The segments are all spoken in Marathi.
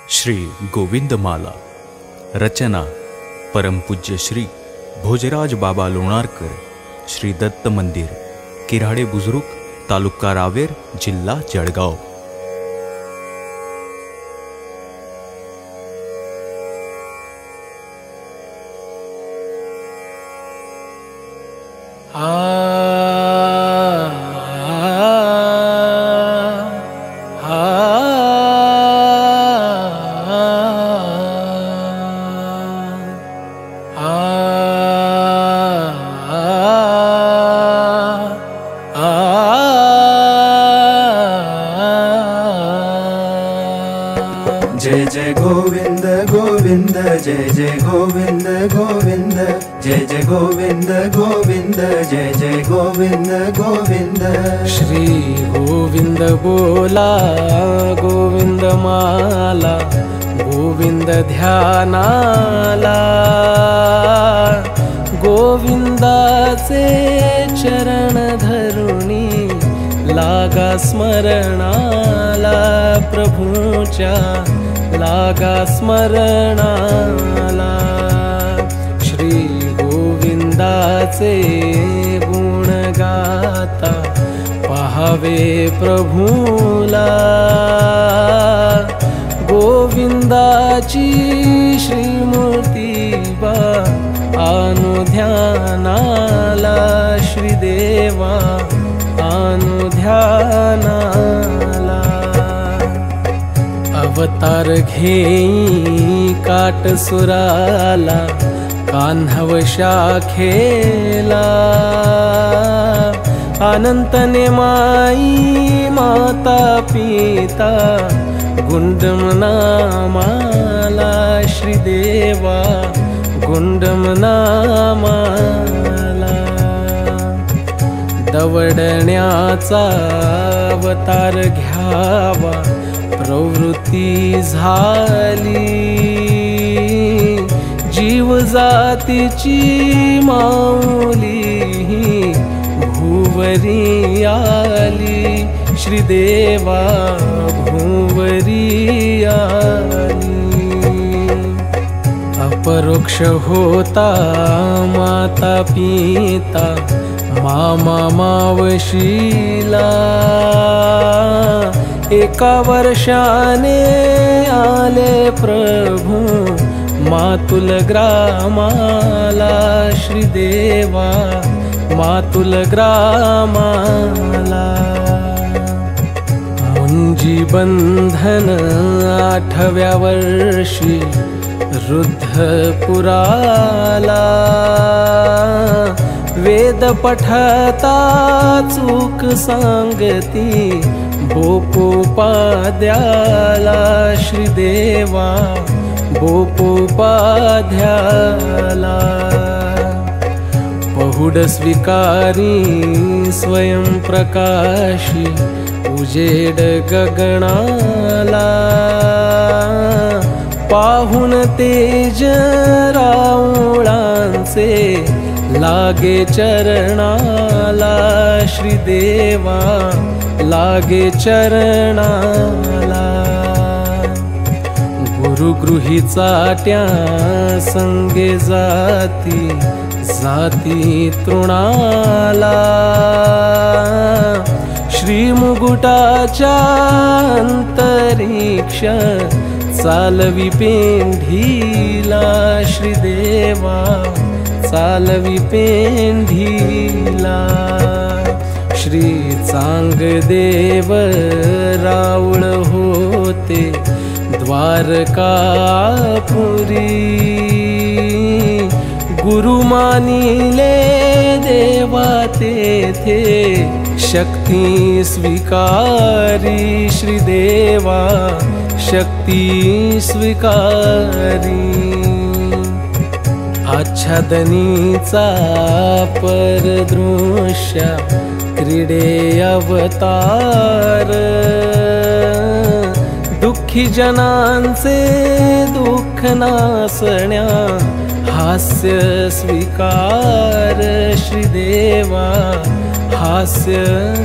श्री गोविंदमाला। रचना परमपूज्य श्री भोजराज बाबा लोणारकर, श्री दत्त मंदिर, किराडे बुजुर्ग, तालुका रावेर, जिल्हा जळगाव। जय जय गोविंद गोविंद, जय जय गोविंद गोविंद, जय जय गोविंद गोविंद, जय जय गोविंद गोविंद। श्री गोविंद बोला, गोविंद माला, गोविंद ध्यानाला, गोविंदाचे चरण धरुणी लागा स्मरणाला, प्रभूच्या लागा स्मरणाला। श्री गोविंदाचे गुण गाता पहावे प्रभूला, गोविंदाची श्रीमूर्ती बा आणू ध्यानाला, श्रीदेवा आणू ध्यानाला। अवतार घेई काटसुराला, कान्हव शाखेला, अनंतने माई माता पिता, गुंडम नामाला, श्रीदेवा गुंडम नामाला। दवडण्याचा अवतार घ्यावा प्रवृत्ती झाली, जीव जातीची माऊली भूवरी आली, श्रीदेवा भूवरी आली। अपरोक्ष होता माता पिता, मामा मावशीला, एका वर्षाने आले प्रभू मातुल ग्रामाला, श्रीदेवा मातुल ग्रामाला। मुंजी बंधन 8व्या वर्षी रुद्धपुराला, वेद पठता चूक सांगती बोपोपाद्याला, श्रीदेवा बोपोपाध्याला। पहुड स्वीकारी स्वयं प्रकाशी, उजेड गगनाला, पाहुन तेज राऊळांचे लागे चरणाला, श्रीदेवा लागे चरणाला। गुरुगृही चाट्या संगे जाती, जाती तृणाला, श्रीमुकुटाच्या अंतरिक्ष चालवी पेंढीला, श्रीदेवा चालवी पेंढीला। श्री चांगदेव राऊळ होते द्वारकापुरी, गुरु मानिले देवा तेथे शक्ती स्वीकारी, श्रीदेवा शक्ती स्वीकारी। आच्छादनीचा परदृश्य क्रीडे अवतार, दुःखी जनांचे दुःख नासण्या हास्य स्वीकार, श्रीदेवा हास्य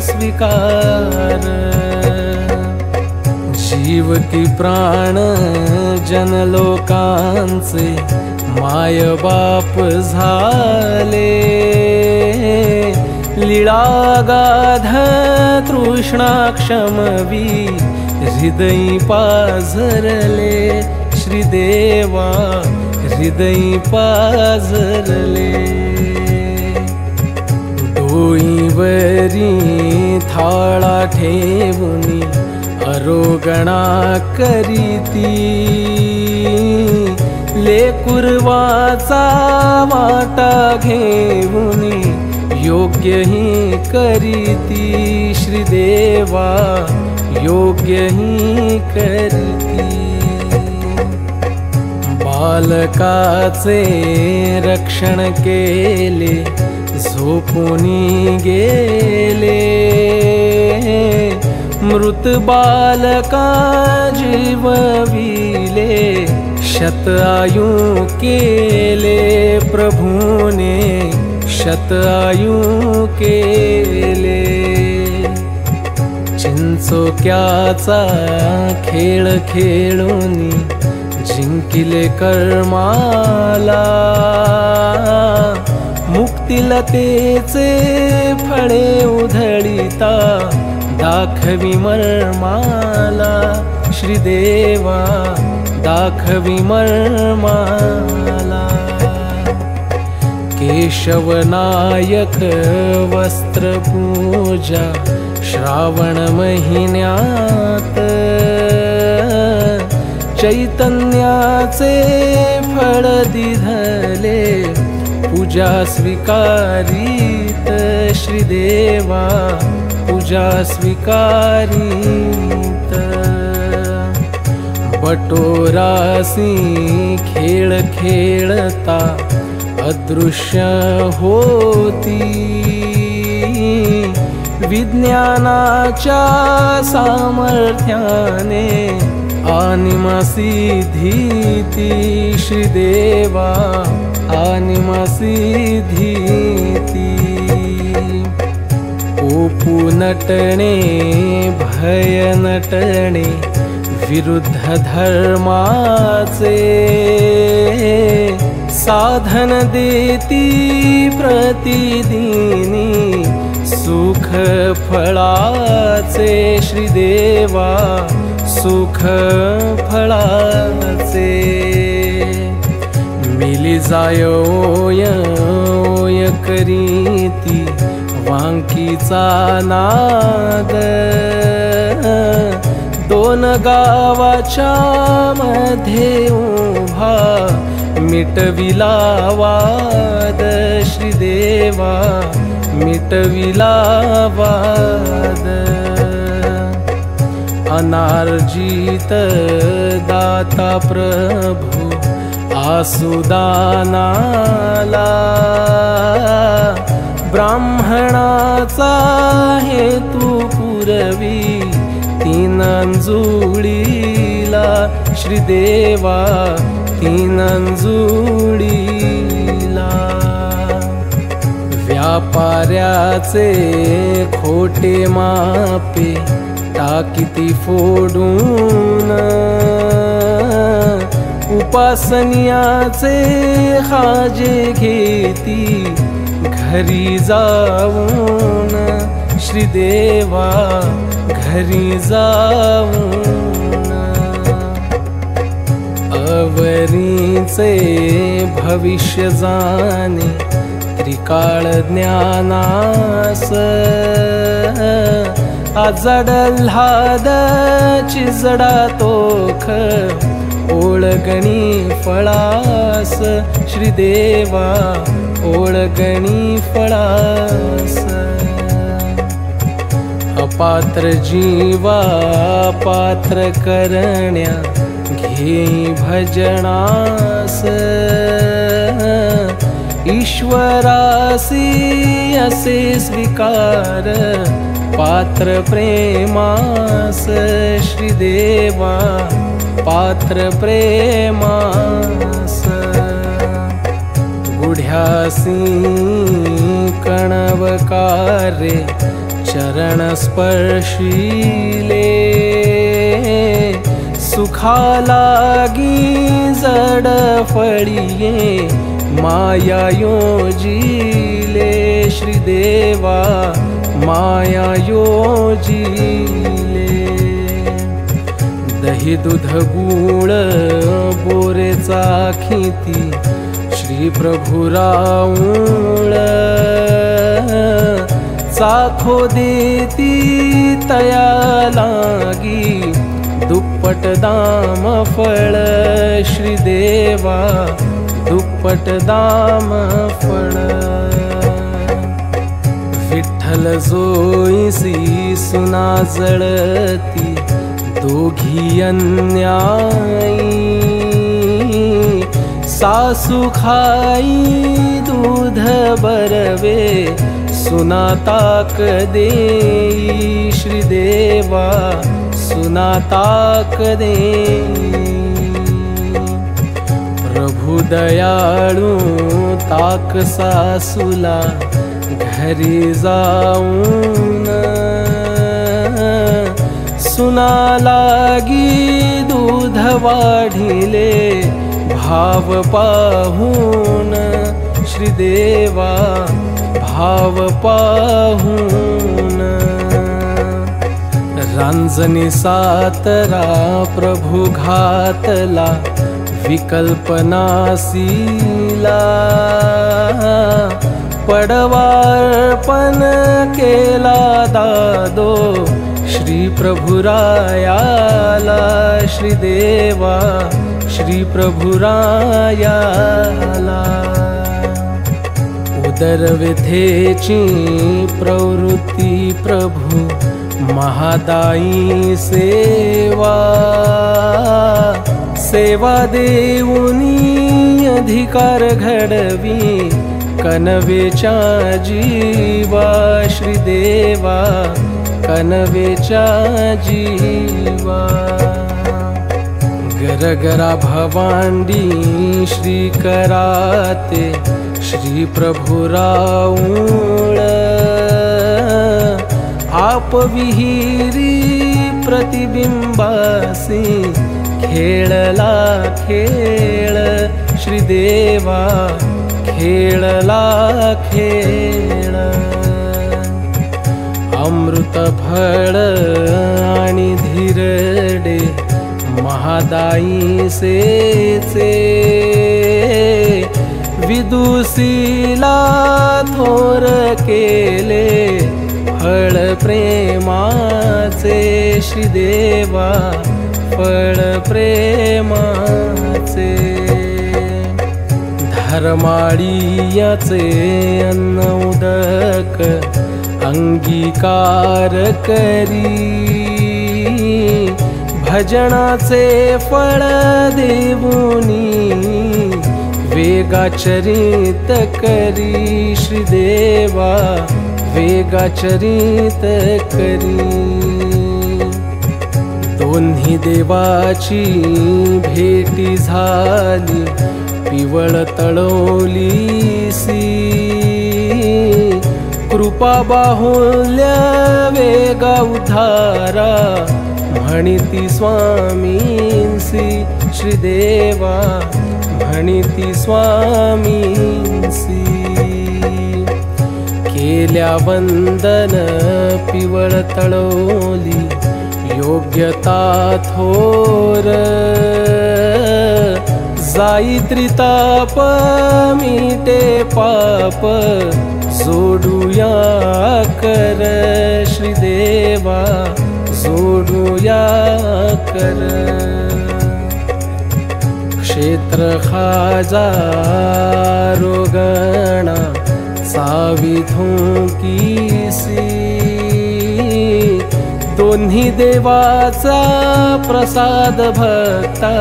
स्वीकार। जीव की प्राण जनलोकांचे माय बाप झाले, लीळागाध तृष्णा क्षमवी हृदयी पाझरले, श्रीदेवा हृदयी पाझरले। डोईवरी थाळा ठेवुनी अरोगणा करीती, लेकुरवाचा वाटा घेऊनी योग्य ही करीती, श्रीदेवा योग्य ही करीती। बालकाचे रक्षण केले, झोपूनी गेले, मृत बालका जीवविले, शत आयु केले प्रभूने, शत आयु केले। चिंचोक्याचा खेळ खेळूनी जिंकिले कर्माला, मुक्तिलतेचे फळे उधळिता दाखवी मर्माला, श्रीदेवा दाखवी मर्माला। केशवनायक वस्त्रपूजा श्रावण महिन्यात, चैतन्याचे फळ दिधले पूजा स्वीकारित, श्रीदेवा पूजा स्वीकारित। बटोरासी खेळ खेळता अदृश्य होती, विज्ञानाच्या सामर्थ्याने आनिमा सिद्धीती, श्रीदेवा आनिमा सिद्धीती। ओपू नटणे भय नटणे विरुद्ध धर्माचे, साधन देती प्रतिदिनी सुख फळाचे, श्रीदेवा सुख फळाचे। मिली जाय ओय ओय करीती वांकीचा नाद, दोन गावाच्या मध्ये उभा मिटविला वाद, श्रीदेवा मिटविला वाद। अनार्जित दाता प्रभु आसुदानाला, ब्राह्मणाचा हेतू पुरवी तीन अंजुळीला, श्रीदेवा तीन अंजुळीला। व्यापाऱ्याचे खोटे मापे टाकीती फोडून, उपासनियाचे हाजे घेती घरी जाऊन, श्रीदेवा घरी जाऊन। अवरीचे भविष्य जाणे त्रिकाळ ज्ञानास, आजडल्हाद चिजडा तोख ओळगणी फळास, श्रीदेवा ओळगणी फळास। अपात्र जीवा पात्र करण्या घेई भजनास, ईश्वरासी असे स्वीकार पात्र प्रेमास, श्रीदेवा पात्र प्रेमास। गुढ्यासी कणवकारे चरण स्पर्शिले, सुखा लागी जड फळिये माया योजिले श्रीदेवा माया योजिले दही दूध गुळ बोरेचा खिती श्री प्रभु राऊळ चाखो देती तया लागी दुप्पट दाम फळ श्रीदेवा दुप्पट दाम फळ विठ्ठल जोईसी सुना जळती दोघी अन्यायी सासू खाई दूध बरवे सुना ताक देई श्रीदेवा सुना ताक देई प्रभु दयाळू ताक सासूला घरी जाऊन सुना लागी दूध वाढिले भाव पाहून श्रीदेवा भाव पाहून रांजणी सातरा प्रभु घातला विकल्पनासीला पडवार्पण केला दादो श्री प्रभुरायाला श्रीदेवा श्री प्रभुरायाला उदरव्यथेची प्रवृत्ती प्रभु महादायी सेवा सेवा देऊनी अधिकार घडवी कनवेच्या जीवा श्रीदेवा कनवेच्या जीवा गरगरा भवांडी श्री कराते श्री प्रभु राऊळ आप विहिरी प्रतिबिंबासी खेळला खेळ श्रीदेवा खेळला खेळ अमृत फळ आणि धीरडे महादायी सेचे विदुसीला थोर केले फळ प्रेमाचे श्रीदेवा फळ प्रेमाचे धर्माळीयाचे अन्न उदक अंगीकार करी भजनाचे फळ देऊनी वेगाचरित करी श्रीदेवा वेगाचरित करी दोन्ही देवाची भेटी झाली पिवळ तळोलीसी कृपा बाहुल्या वेगा उद्धारा म्हणिती स्वामींसी श्रीदेवा म्हणिती स्वामींसी केल्या वंदन पिवळ तळोली योग्यता थोर जाई त्रिताप मिटे पाप सोडूया कर श्रीदेवा सोडूया कर क्षेत्र खाजारो गणा साविधों कीसी दोन्ही देवाचा प्रसाद भक्ता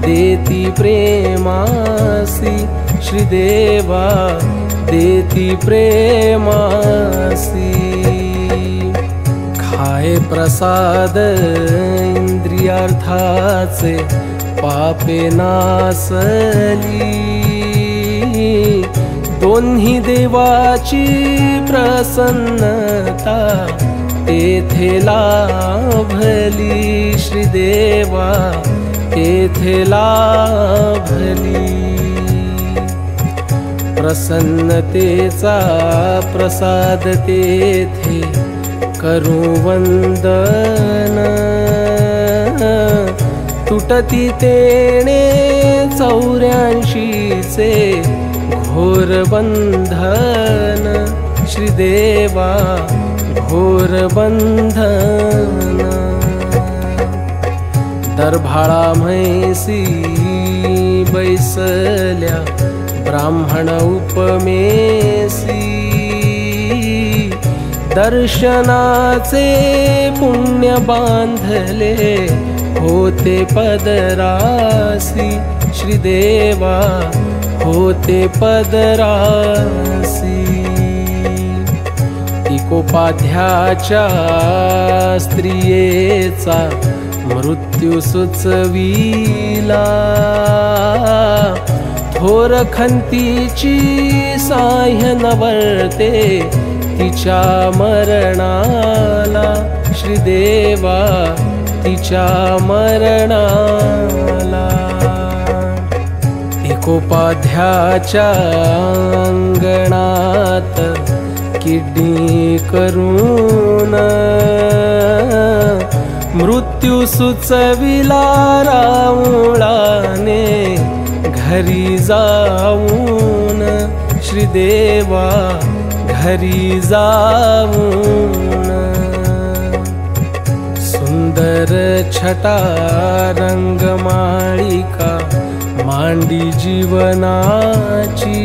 देती प्रेमासी श्रीदेवा देती प्रेमासी खाए प्रसाद इंद्रियार्थाचे पापे नासली दोन्ही देवाची प्रसन्नता तेथे लाभली श्रीदेवा तेथे लाभली प्रसन्नतेचा प्रसाद तेथे करू वंदन तुटती तेणे 84चे घोर बंधन श्रीदेवा घोर बंधन दरभाळा म्हैसी बैसल्या ब्राह्मण उपमेसी दर्शनाचे पुण्य बांधले होते पदरासी श्रीदेवा होते पदरासी इकोपाध्याच्या स्त्रियेचा मृत्यू सुचविला थोर खंतीची साह्य नवर्ते तिच्या मरणाला श्रीदेवा तिच्या मरणाला इकोपाध्याच्या अंगणात किडनी करून मृत्यू सुचविला राऊळाने घरी जाऊन श्रीदेवा घरी जाऊन सुंदर छटा रंगमाळिका मांडी जीवनाची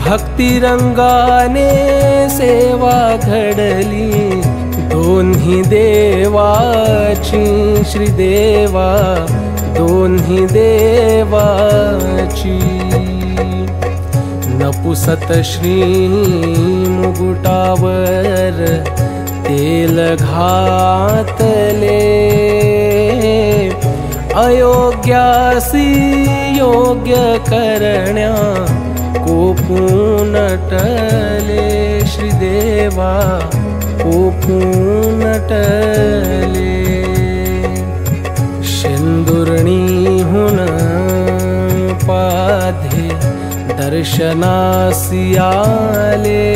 भक्तिरंगाने सेवा घडली दोन्ही देवाची श्रीदेवा दोन्ही देवाची नपुसत श्री मुकुटावर तेल घातले अयोग्यासी योग्य करण्या कोपून टले श्रीदेवा कोपून टले शेंदुर्णीहून पाधे दर्शनासी आले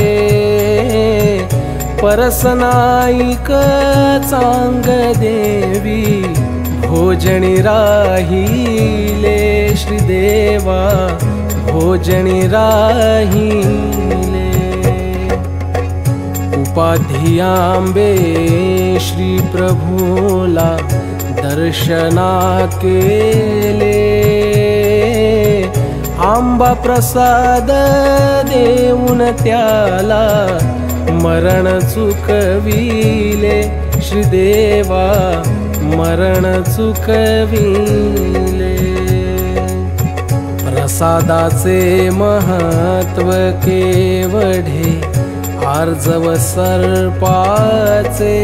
परसनाईक चांग देवी भोजनी राहिले श्रीदेवा भोजनी राहिले उपाध्यायांबे श्री प्रभूला दर्शना केले आंबा प्रसाद देऊन त्याला मरण चुकविले श्रीदेवा मरण चुकविले प्रसादाचे महत्व केवढे आर्जव सर्पाचे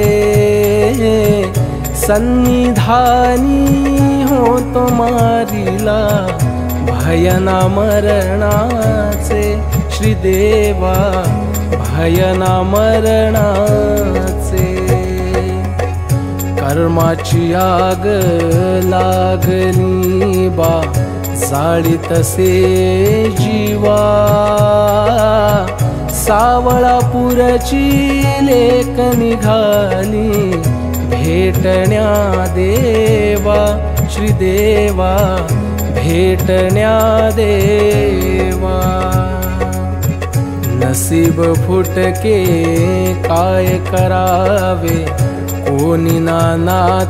सन्निधानी होतो मारिला भयना मरणाचे श्रीदेवा भयना मरणाचे कर्माची आग लागली बा जाळीतसे जीवा सावळापूरची लेक निघाली भेटण्या देवा श्रीदेवा भेटण्या देवा नसीब फुटके काय करावे कोणी ना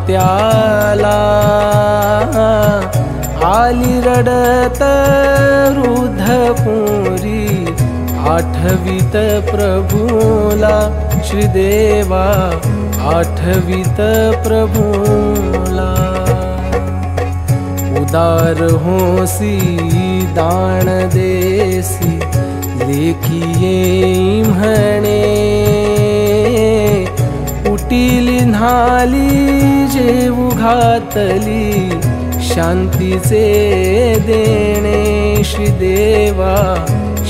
त्याला आली रडत वृद्ध पुरी आठवीत प्रभूला श्रीदेवा आठवीत प्रभूला उदार होसी दान देसी लेखी येई म्हणे उटीली न्हाली जेवू घातली शांतीचे देणे श्रीदेवा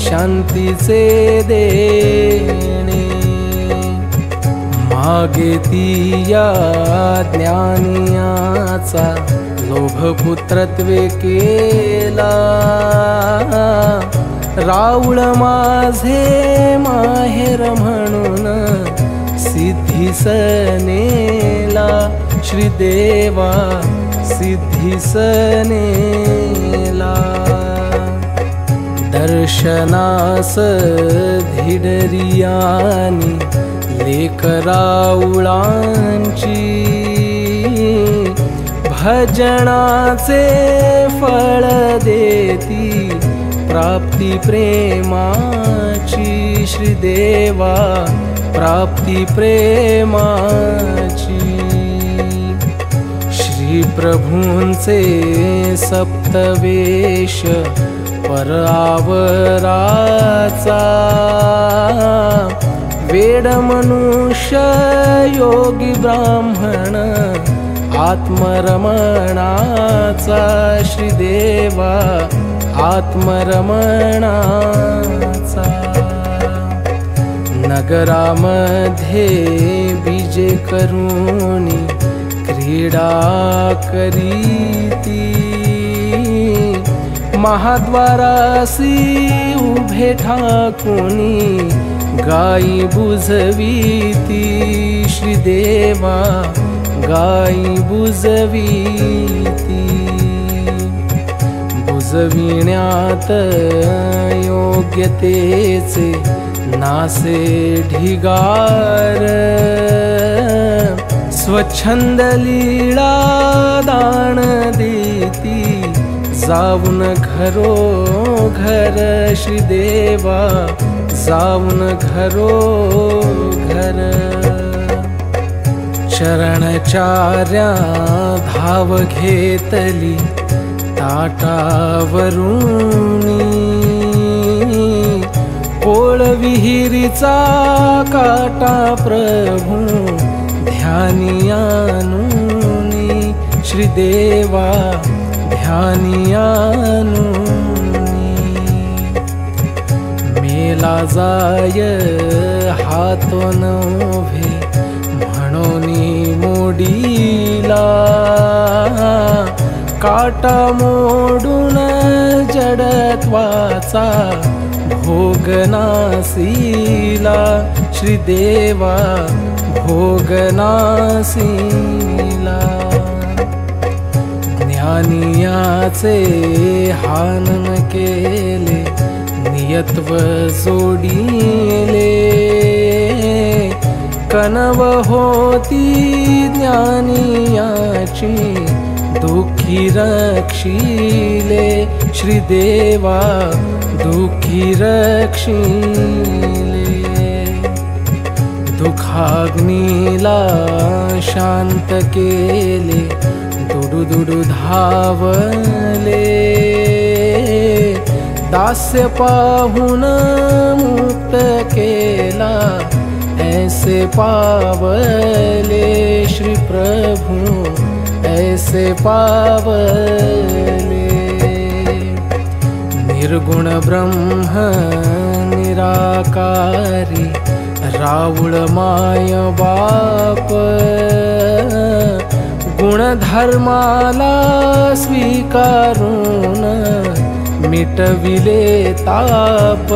शांतीचे देणे मागेतिया ज्ञानियाचा लोभपुत्रत्वे केला, राऊळ माझे माहेर म्हणून सिद्धीस नेला, श्रीदेवा सिद्धीस नेला. दर्शनास धिडरियानी लेक राऊळांची, भजनाचे फळ देती प्राप्ती प्रेमाची, श्रीदेवा प्राप्ती प्रेमाची. श्री प्रभूंचे सप्तवेश परावराचा, वेड मनुष्य योगी ब्राह्मण आत्मरमणाचा, श्रीदेवा आत्मरमणाचा. नगरामध्ये बीजे करुणी क्रीडा करीती, महाद्वारासी उभे ठाकुनी गाई बुजवीती, श्रीदेवा गाई बुजवीती. बुजविण्यात योग्यतेचे नासे ढिगार, स्वच्छंद लीळा दान देती जाऊन घरोघर, श्रीदेवा जाऊन घरोघर. चरणचार्या धाव घेतली ताटावरुनी, पोळ विहिरीचा काटा प्रभू ध्यानियानुनी, श्रीदेवा ध्यानियानुनी. मेला जाय हातो नव्हे म्हणोनी मोडीला, काटा मोडून जडत्वाचा भोग नासीला, श्रीदेवा भोग नासीला. ज्ञानियाचे हानन केले नियत्व जोडीले, कनव होती ज्ञानियाची दुःखी रक्षिले, श्रीदेवा दुःखी रक्षिले. दुःखाग्नीला शांत केले दुडू धावले, दास्य पाहून मुक्त केला ऐसे पावले, श्री प्रभु ऐसे पावले. निर्गुण ब्रह्म निराकारी राऊळ माय बाप, गुणधर्माला स्वीकारून मिटविले ताप,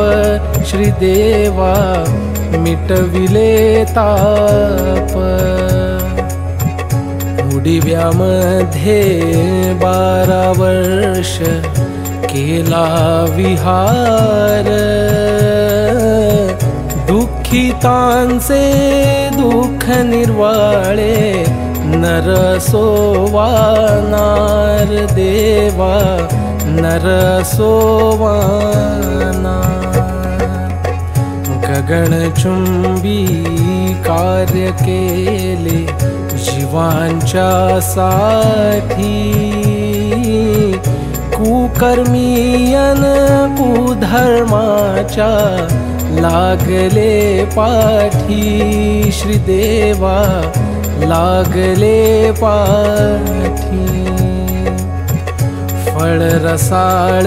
श्रीदेवा मिटविले ताप. उडिव्यामध्ये 12 वर्ष केला विहार, दुःखितांचे दुःख निर्वाळे नरसोवानार, देवा नरसोवानार. गगनचुंबी कार्य केले जीवांच्या साठी, कुकर्मीयन कुधर्माच्या लागले पाठी, श्रीदेवा लागले पाठी. फळ रसाळ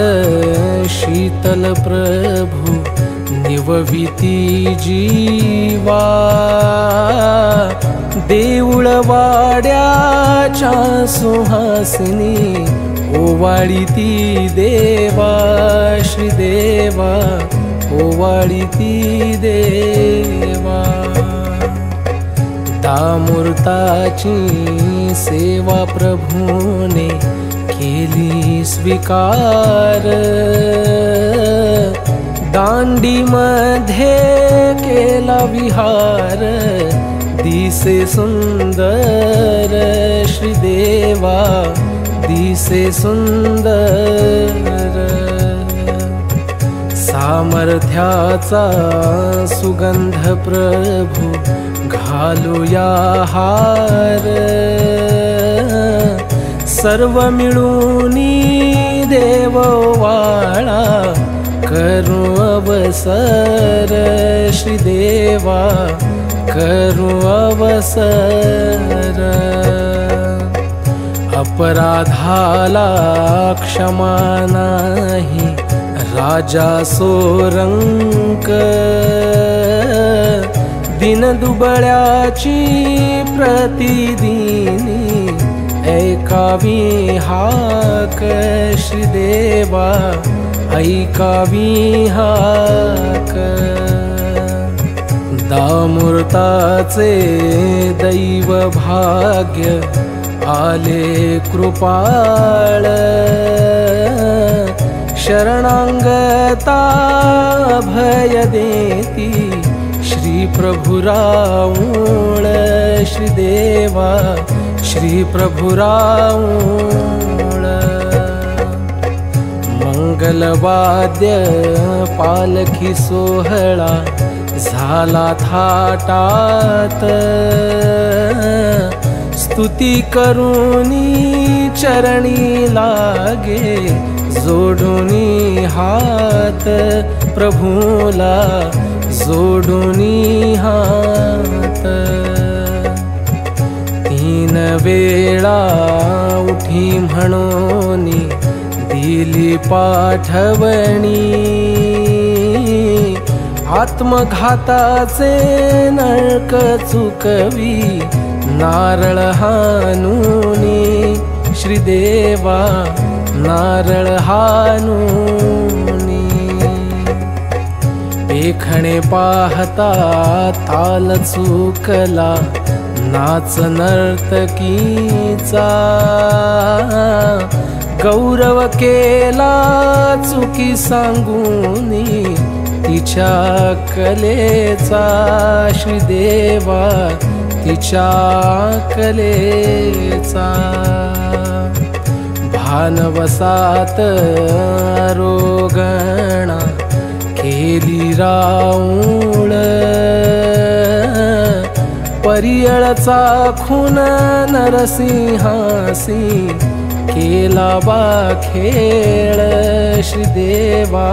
शीतल प्रभु निवविती जीवा देऊळ वाड्याच्या सुहासिनी ओवाळीती देवा श्रीदेवा ओवाळीती देवा दामूर्ताची सेवा प्रभूने केली स्वीकार दांडीमध्ये केला विहार दिसे सुंदर श्रीदेवा दिसे सुंदर सामर्थ्याचा सुगंध प्रभू घालूया हार सर्व मिळूनी देव वाळा करू अवसर श्रीदेवा करू अवसर अपराधाला क्षमा नाही राजा सोरंक दिन दुबळ्याची प्रतिदिनी ऐकावी हाक श्रीदेवा ऐकावी हाक दामूर्ताचे दैव भाग्य आले कृपाळ शरणांगता भय देती श्री प्रभुराऊळ श्रीदेवा श्री प्रभुराऊळ मंगलवाद्य पालखी सोहळा झाला थाटात स्तुती करूनी चरणी लागे जोडूनी हात प्रभूला जोडूनी हात तीन वेळा उठी म्हणूनी दिली पाठवणी आत्मघाताचे नरक चुकवी नारळ हानुनी श्रीदेवा नारळ हानुनी पेखणे पाहता ताल चुकला नाच नर्तकीचा गौरव केला चुकी सांगूनी तिच्या कलेचा श्रीदेवा तिच्या कलेचा भानवसात रोगणा केली राऊळ परियळचा खून नरसिंहासी केला बा खेळ श्रीदेवा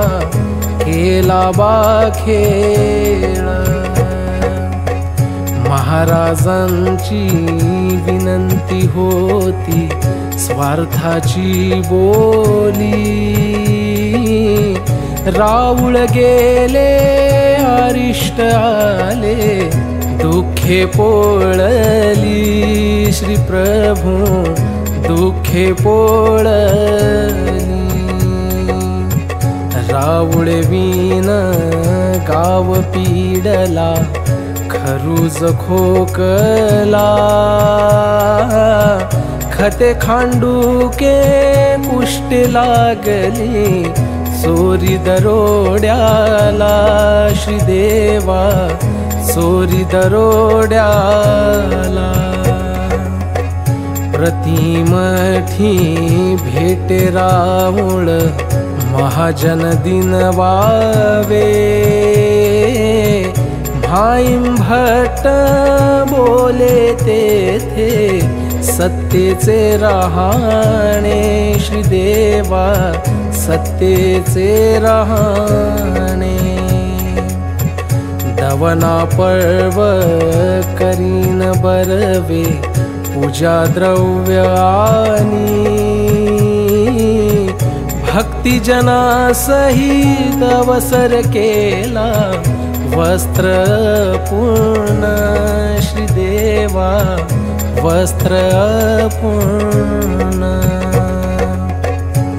केला बा खेळ महाराजांची विनंती होती स्वार्थाची बोली राऊळ गेले अरिष्ट आले दुःखे पोळली श्री प्रभू दुःखे पोळली राऊळ विन गाव पीडला खरूज खोकला खते खांडूके पुष्टी लागली चोरी दरोड्याला श्रीदेवा चोरी दरोड्याला प्रतिमठी भेटे राऊळ महाजन दिन वावे भाईम भट्ट बोले तेथे सत्तेचे रहाणे श्रीदेवा सत्तेचे रहाणे दवना पर्व करीन बरवे पूजा द्रव्य आणि भक्ती भक्तिजना सहित अवसर केला वस्त्र पूर्ण श्रीदेवा वस्त्र पूर्ण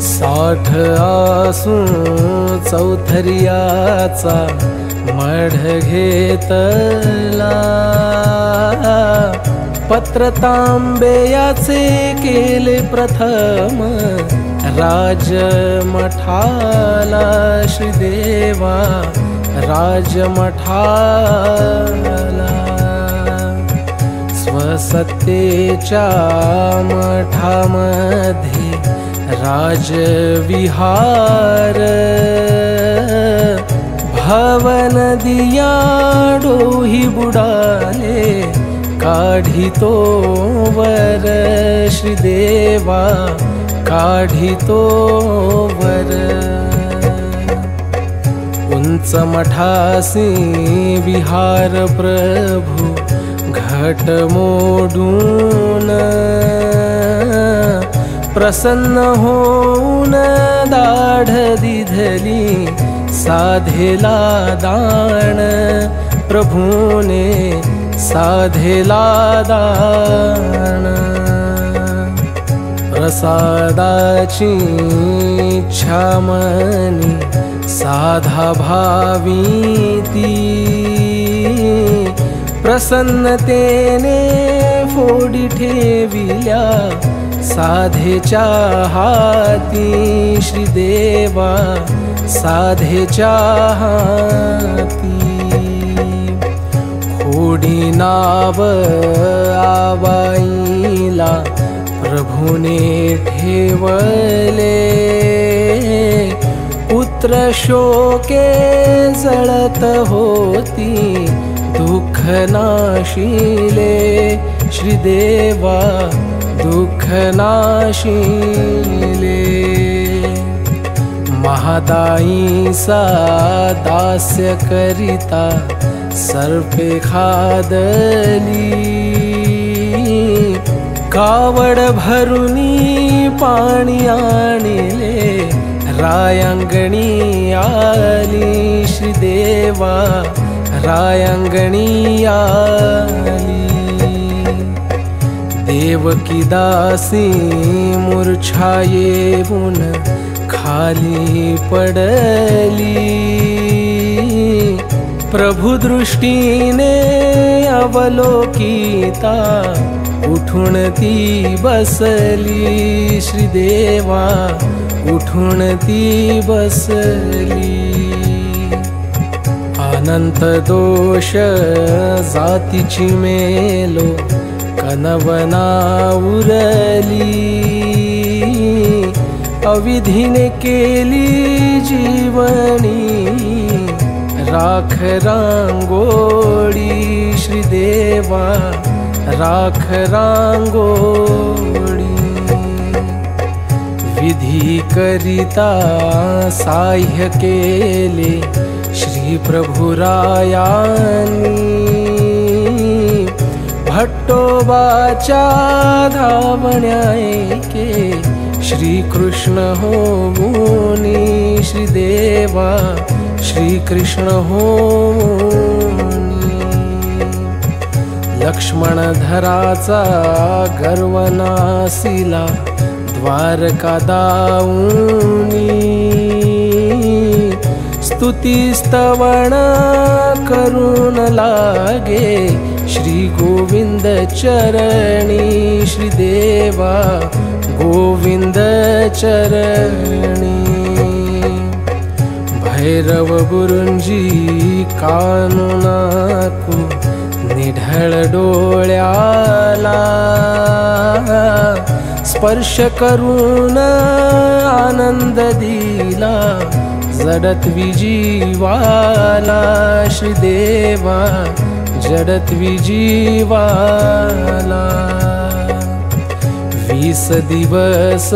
60 आसून चौथर्याचा मढ घेतला पत्र तांबेयाचे केले प्रथम राजमठाला श्रीदेवा राजमठाला स्वसत्तेच्या मठामध्ये राजविहार भवनदिया डोही बुडाले काढितो वर श्रीदेवा काढितो वर उंच मठासी विहार प्रभू घट मोडून प्रसन्न होऊन दाढ दिधली साधेला दान प्रभूने साधेला दान प्रसादाची इच्छा मनी साधा भावी ती प्रसन्नतेने फोडी ठेविल्या साधेच्या हाती श्रीदेवा साधेच्या हाती खोडी नाव आबाईला प्रभूने ठेवले पुत्र शोके जळत होती दुःख नाशिले श्रीदेवा दुःख नाशिले महादाईसा दास्य करिता सर्पे खादली कावड भरुनी पाणी आणले रायांगणी आली श्रीदेवा रायांगणी आली देवकी दासी मूर्छा येऊन खाली पडली प्रभु दृष्टीने अवलोकिता उठून ती बसली श्रीदेवा उठून ती बसली अनंत दोष जातीची मेलो कनवना उरली अविधीने केली जीवनी राख रांगोळी श्रीदेवा राख रांगोळी विधी करिता साह्य केले श्री प्रभुरायांनी भट्टोबाच्या धावण्या ऐके श्रीकृष्ण होऊनी श्रीदेवा श्रीकृष्ण होऊनी लक्ष्मणधराचा गर्व नासिला द्वारका दाऊनी स्तुती स्तवन करून लागे श्री गोविंद चरणी श्रीदेवा गोविंद चरणी भैरव गुरुंजी कानुनाकू निढळ डोळ्याला स्पर्श करून आनंद दिला जडत विजीवाला श्रीदेवा जडत विजीवाला 20 दिवस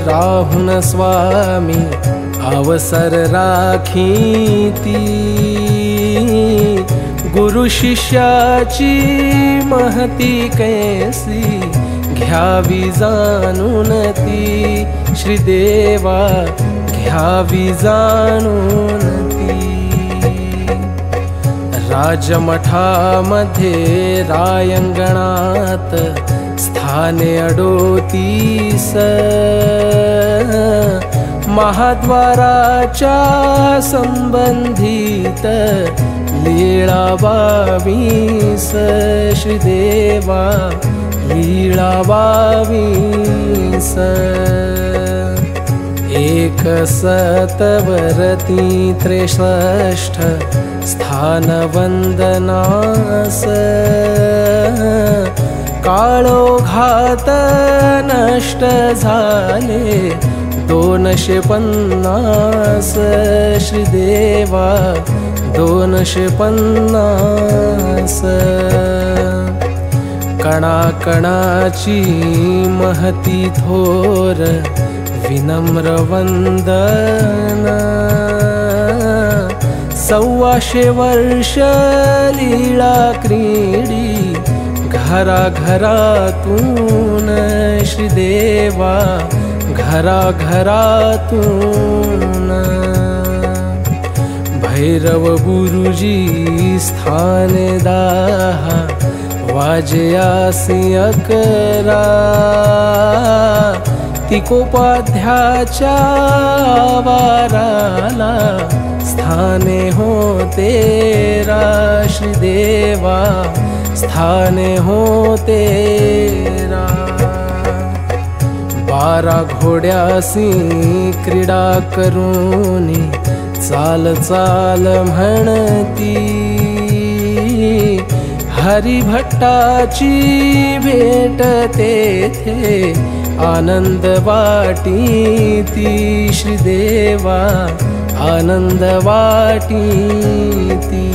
राहून स्वामी अवसर राखीती गुरु शिष्याची महती कैसी घ्यावी जाणून ती श्रीदेवा घ्यावी जाणून ती. राजमठामध्ये रायंगणात स्थाने 38, महाद्वाराच्या संबंधित लीळा 22. श्रीदेवा लीळा 22. 61 स्थान वंदनास, काळोखात नष्ट झाले 250. श्रीदेवा 250. कणाकणाची महती थोर विनम्र वंदन, 125 वर्ष लीळा क्रीडी घराघरातून. श्रीदेवा घराघरातून. भैरव गुरुजी स्थाने 10, वाजयासी 11, तिकोपाध्याच्या वाराला स्थाने होते 13. श्रीदेवा स्थाने होते 13. 12 घोड्यासी क्रीडा करूनी चाल चाल म्हणती, हरिभट्टाची भेट तेथे आनंद वाटीती. श्रीदेवा आनंद वाटीती.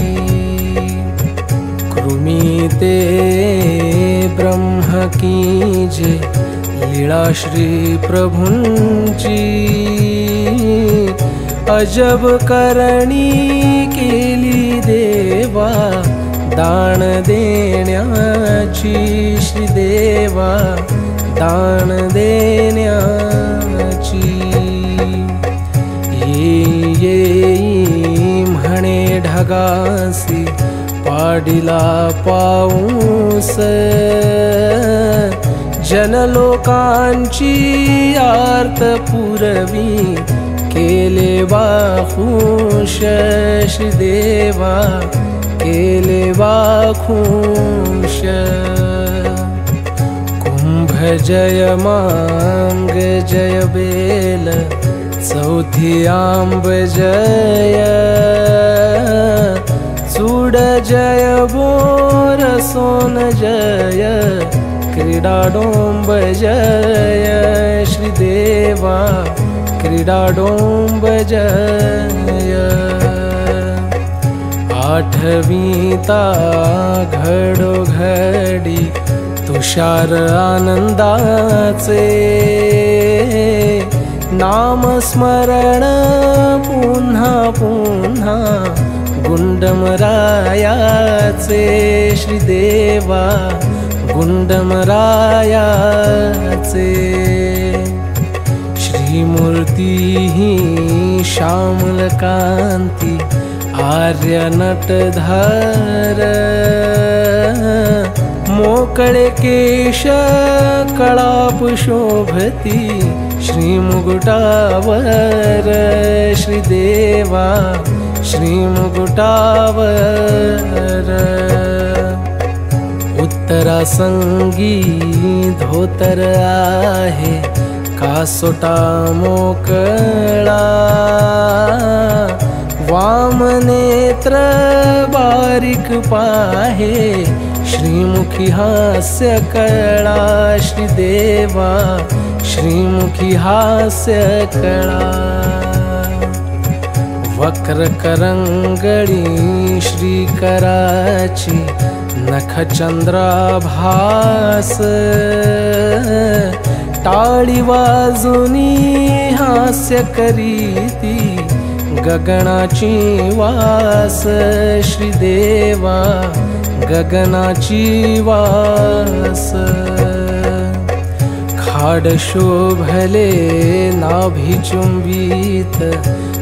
कृमी ते ब्रह्म की जे लीळा श्री प्रभूंची, अजब करणी केली देवा दान देण्याची. श्रीदेवा दान देण्याची. येई म्हणे ढगासी पाडिला पाऊस, जनलोकांची आर्त पुरवी केले वाखुश. श्रीदेवा केले वाखुश. कुंभ जय मांग जय बेल, चौथी आंब जय, चूड जय बोर सोन जय, क्रीडाडोंब जय. श्रीदेवा क्रीडाडोंब जय. 8वीता घडोघडी तुषार आनंदाचे, नामस्मरण पुन्हा पुन्हा गुंडमरायाचे. श्रीदेवा गुंडमरायाचे. श्रीमूर्ती ही श्यामल कांती आर्य नटधर, मोकळे केश कळाप शोभती श्रीमुकुटावर. श्रीदेवा श्रीमुकुटावर. उत्तरासंगी धोतर आहे कासोटा मोकळा, वामनेत्र बारीक पाहे श्रीमुखी हास्य कळा. श्रीदेवा श्रीमुखी हास्य कळा. वक्र करंगळी श्रीकराची नखचंद्राभास, टाळी वाजुनी हास्य करीती गगनाची वास. श्रीदेवा गगनाची वास. हाड शोभले नाभिचुंबित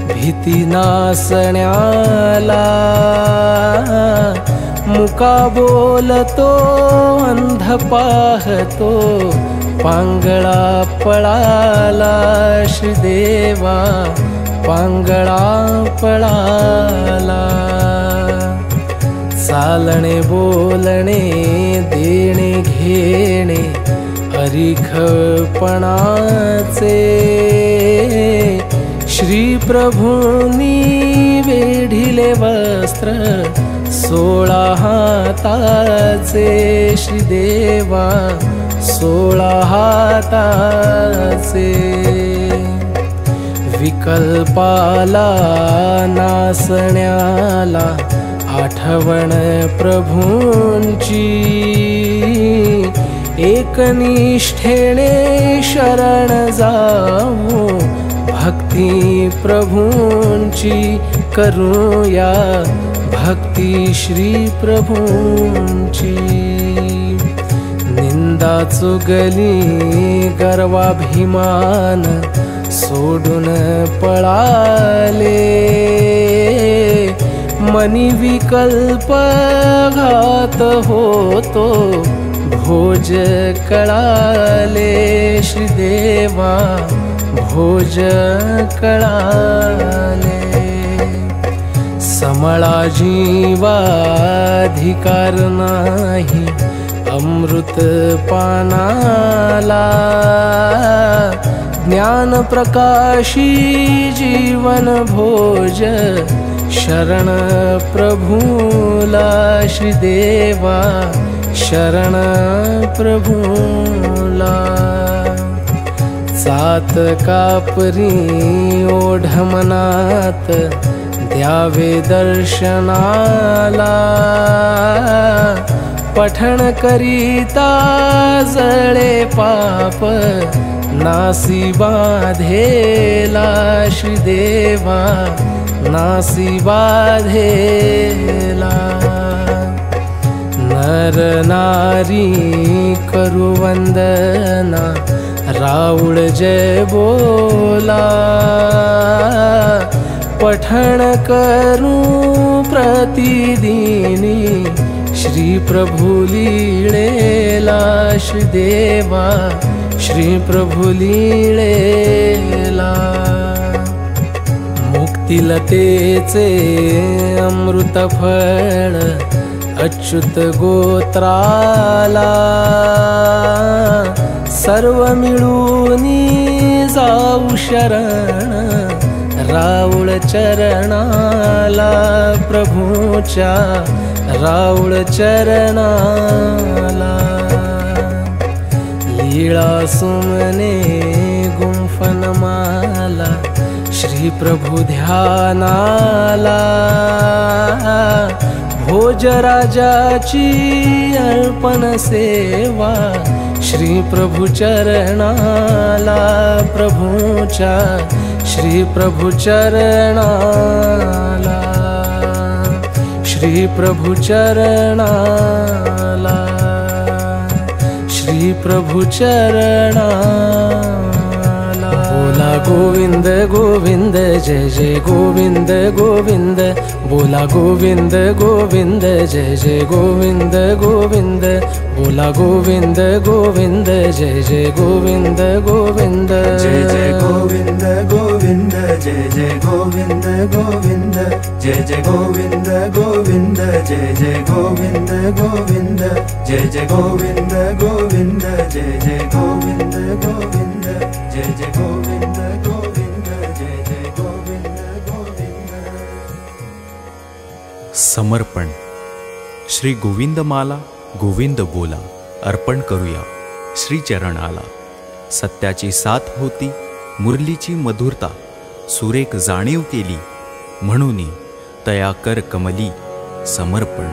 भीती नासण्याला मुका बोलतो अंध पाहतो पांगळा पळाला श्रीदेवा पांगळा पळाला चालणे बोलणे देणे घेणे अरिखपणाचे श्री प्रभूंनी वेढिले वस्त्र 16 हाताचे श्रीदेवा 16 हाताचे विकल्पाला नासण्याला आठवण प्रभूंची एकनिष्ठेने शरण जाऊ भक्ती प्रभूंची करूया भक्ती श्री प्रभूंची निंदा चुगली गर्वाभिमान सोडून पळाले मनी विकल्प घात होतो भोज कळाले श्रीदेवा भोज कळाले समळा जीवाधिकार नाही अमृत पानाला ज्ञान प्रकाशी जीवन भोज शरण प्रभूला श्रीदेवा शरण प्रभूला सात कापरी ओढ मनात द्यावे दर्शनाला पठण करिता जळे पाप नासी बाधेला श्रीदेवा नासी बाधेला नर नारी करू वंदना राऊळ जय बोला पठण करू प्रतिदिनी श्री प्रभु लीळेला श्रीदेवा श्री प्रभु लीळेला मुक्तिलतेचे अमृत फळ अच्युत गोत्राला सर्व मिळूनी जाऊ शरण राऊळ चरणाला प्रभूच्या राऊळ चरणाला लीळा सुमने गुंफन माला श्री प्रभु ध्यानाला भोज राजाची अर्पण सेवा श्री प्रभु चरणाला प्रभूच्या श्री प्रभु चरणाला श्री प्रभु चरणाला श्री प्रभु चरणाला बोला गोविंद गोविंद जय जय गोविंद गोविंद बोला गोविंद गोविंद जय जय गोविंद गोविंद बोला गोविंद गोविंद जय जय गोविंद गोविंद जय जय गोविंद गोविंद जय जय गोविंद गोविंद जय जय गोविंद गोविंद जय जय गोविंद गोविंद जय जय गोविंद गोविंद जय जय गोविंद गोविंद जय जय गोविंद गोविंद जय जय गोविंद गोविंद। समर्पण श्री गोविंदमाला गोविंद बोला अर्पण करूया श्री चरणाला। सत्याची साथ होती मुरलीची मधुरता सुरेख जाणीव केली म्हणून तया कर कमली समर्पण।